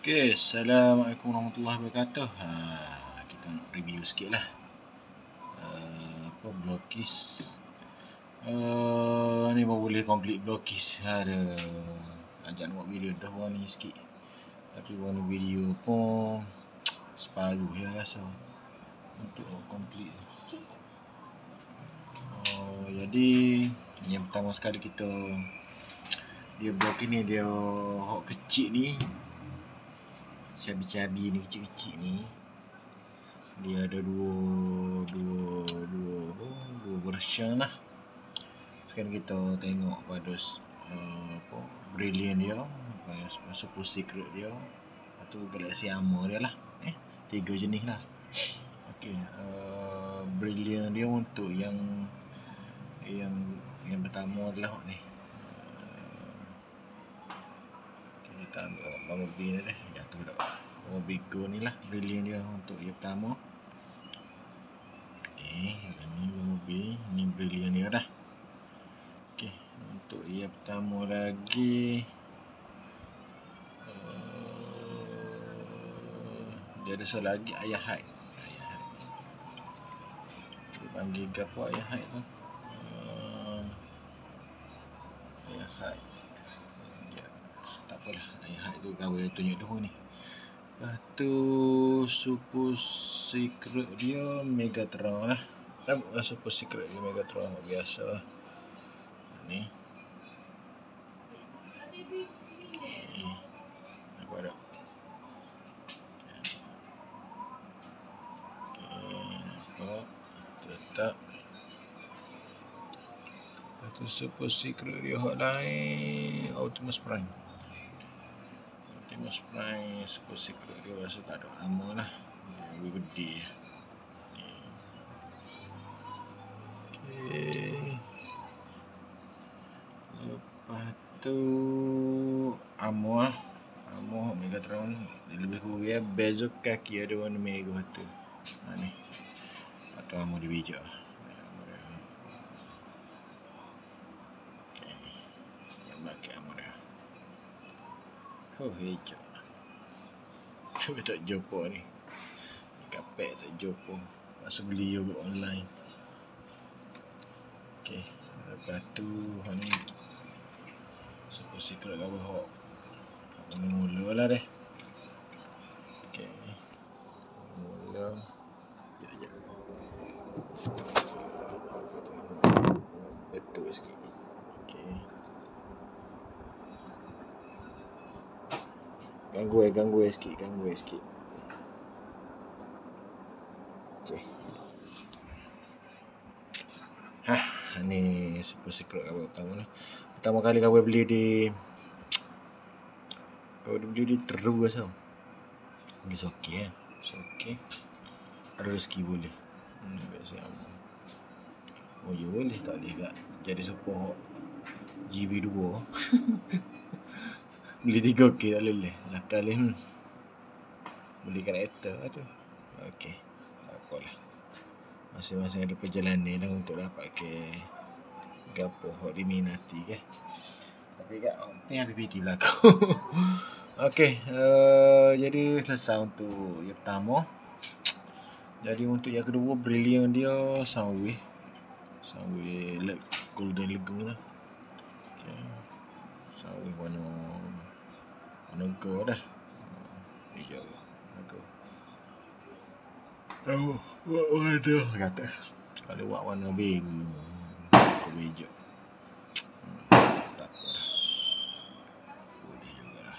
Okay, Assalamualaikum warahmatullahi wabarakatuh. Kita nak review sikit lah Blokis. Ni baru boleh complete Blokis. Ajak nak buat video dah ni sikit, tapi buat video pun separuh je rasa untuk complete. Jadi yang pertama sekali kita, dia blok ni dia hok kecil ni, cabi-cabi ni, kecil-kecil ni, dia ada dua version lah. Sekarang kita tengok pada Brilliant dia, Super Secret dia, atau Galaxy Armor dia lah. Tiga jenis lah. Okay, Brilliant dia untuk yang pertama adalah ni. Kita ambil Bumblebee ni deh. Jatuh dah. Bumblebee Go ni lah. Brilliant dia untuk yang pertama. Okay, ini Bumblebee. Ni Brilliant dia dah. Okay, untuk yang pertama lagi, dia ada satu lagi Ayah Hyde. Dia panggil apa Ayah Hyde tu? Ayah Hyde. Tak apalah, Ayah Hyde tu kau boleh tunjuk dulu ni. Lepas tu Super Secret dia Megatron lah. Super Secret dia Megatron biasa lah. Ni. Apa dah? Letak. Lepas tu Super Secret dia hot lain Optimus Prime. Optimus Prime Super Secret dia rasa tak ada armor lah, dia lebih gede. Okay. Lepas tu armor Megatron dia lebih kurang ya. Bezel kaki ada warna merah tu. Ni atau armor dia bijak. Okay, yang pakai armor dia hijau. Cuba tak jumpa ni kapek, tak jumpa, masa beli juga online. Okay, lepas tu ni Super Secret lah, hok mula lah deh. Okay, mula betul sikit. Okay, ganggu sikit. Okay. Ni Super Secret kau pertama ni. Pertama kali kau beli di Teru asal. Ni okey okey. Ada rezeki boleh. Biasa aman. Oh ya boleh, tak boleh tak jadi support GB2. Beli 3 ok tak boleh lah kali beli karakter tu. Okey, tak apalah, masing-masing ada perjalanan lah untuk dapat ke gapo hok diminati ke. Tapi kat ni PPT belakang. Okey, jadi selesai untuk yang pertama. Jadi untuk yang kedua, Brilliant dia Soundwave Golden Lagoon lah. Okay, Soundwave warna go dah. Hijau go. Warna kata kalau buat warna biru ke hijau, tak apa dah, boleh jugalah.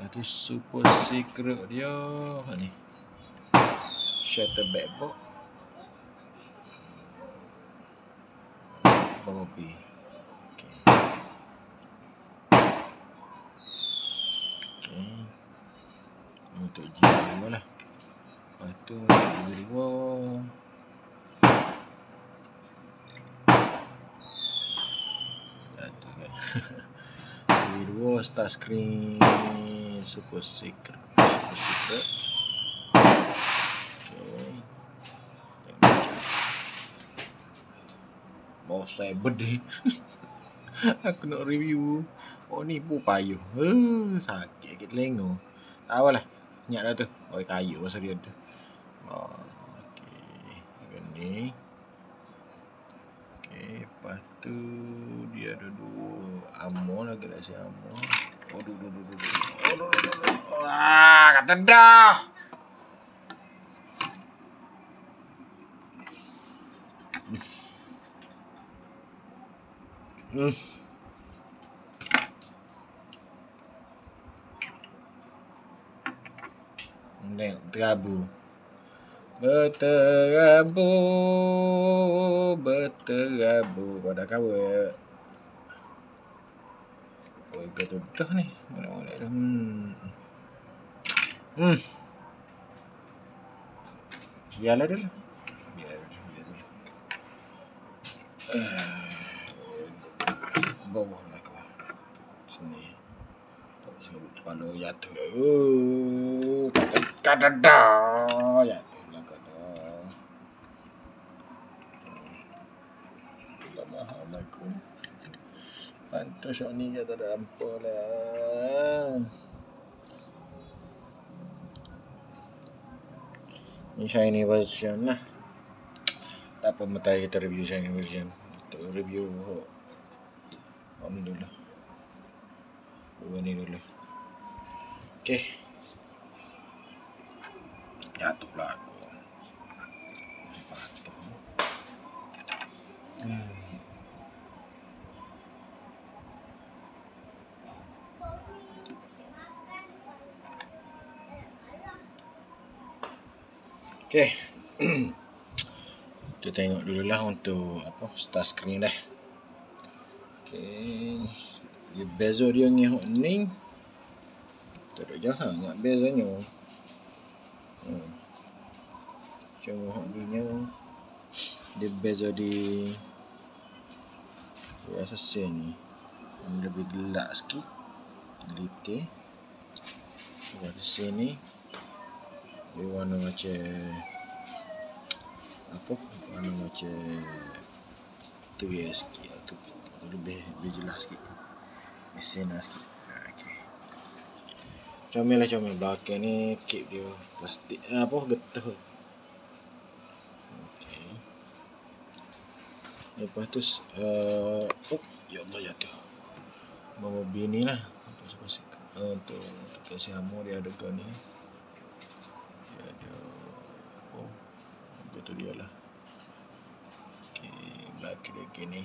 Itu Super Secret dia ni, Shutter Backbox Bumblebee. Okay, untuk G2 lah. Lepas tu G2 G2 Star Screen Super Secret. Okay, mau saya bedih. Aku nak review Oh ni pun payuh. Sakit ke telinga. Tahu lah. Ingat dah tu. Oh kayu pasal dia tu. Oh, okey. Ni. Okey, lepas tu dia ada dua ammo lagi lah si ammo. Wah, kata dah. Tengok, terabu. Berterabu pada kawan. Oh, kata dah ni. Mana-mana dah. Biarlah dulu. Biar dulu. Bawah lah kau. Sini. Tak usah kepala jatuh. Kata dah. Jatuh lah kata. Tak mahal lah aku. Pantas yang ni kata dah ampun lah. Ni shiny version lah. Tak apa, mentai kita review shiny version. Kita review dulu. Ni dulu. Okey. Jatuh lah aku. Patut. Okey. Kita tengok dululah untuk apa start screen dah. Okey. Dia bezo dia ni. Tak ada jahat nak bezanya. Cuma hak dia bezo di rasa sini lebih gelap sikit. Detail. Di sini dia warna macam apa? Warna macam terang sikit tu. Lebih jelas sikit. Mesin sikit. Okey. Comel belakang ni kip dia plastik apa getah. Okey. Lepas tu ya Allah jatuh. Bawa bini lah. Untuk kasih ammo dia ada kan ni. Dia ada betul dia lah. Okey, belakang dia gini.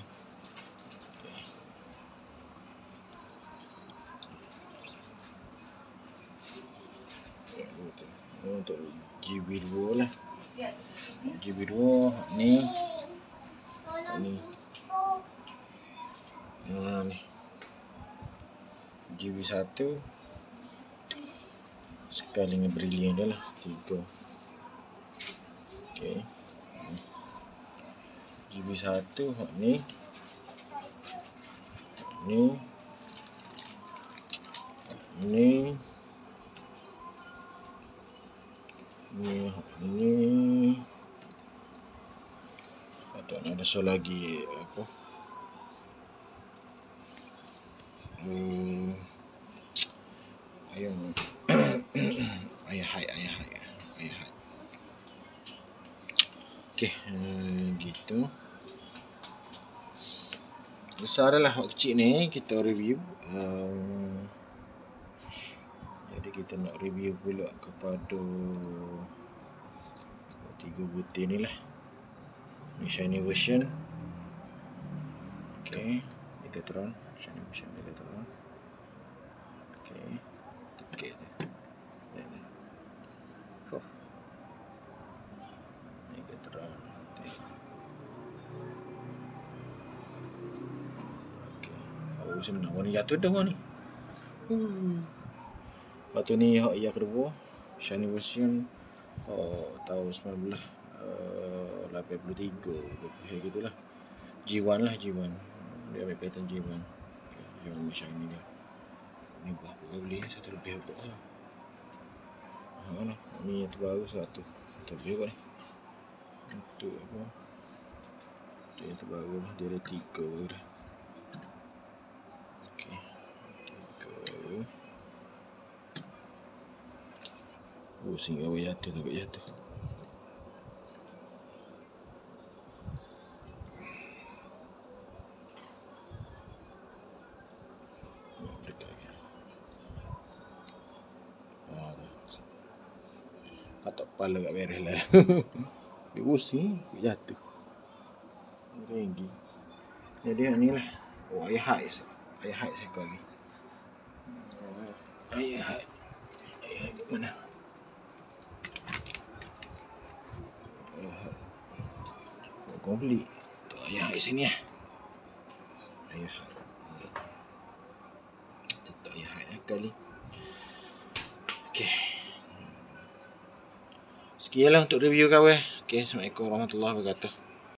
Untuk GB2 lah. GB2 ni. Ni. Ni. GB1 sekali dengan brilliant dia lah 3. Okey. GB1 ni. Ni ada so lagi apa ayah hai. Okey, gitu. Besar adalah hak kecil ni kita review. Jadi kita nak review pula kepada 3 butir ni lah. Ni shiny version. Okey, Megatron, shiny version Megatron. Okey, tiket dia. Megatron. Okey. Oh, senang warna jatuh dah ni. Lepas tu ni yang kedua, shiny version tahun 1983 gitulah. G1 lah. Dia ambil pattern G1. Yang macam ni dia. Ni berapa kau beli? Satu lebih apa lah. Ni yang terbaru satu lebih apa ni. Untuk apa? Dia yang terbaru lah. Dia ada 3 baru dah. Okey. Pusing kau jatuh takut jatuh. Katak kepala kat beres lah. Dia pusing, jatuh. Tinggi. Jadi ni lah. Oh, ayah haid seekor lagi. Ayah haid kat mana? Komplit. Tu ayah haid sini lah. Ayah haid. Tu ayah haid kali. Okey. Sekianlah untuk review kau. Okey, Assalamualaikum warahmatullahi wabarakatuh.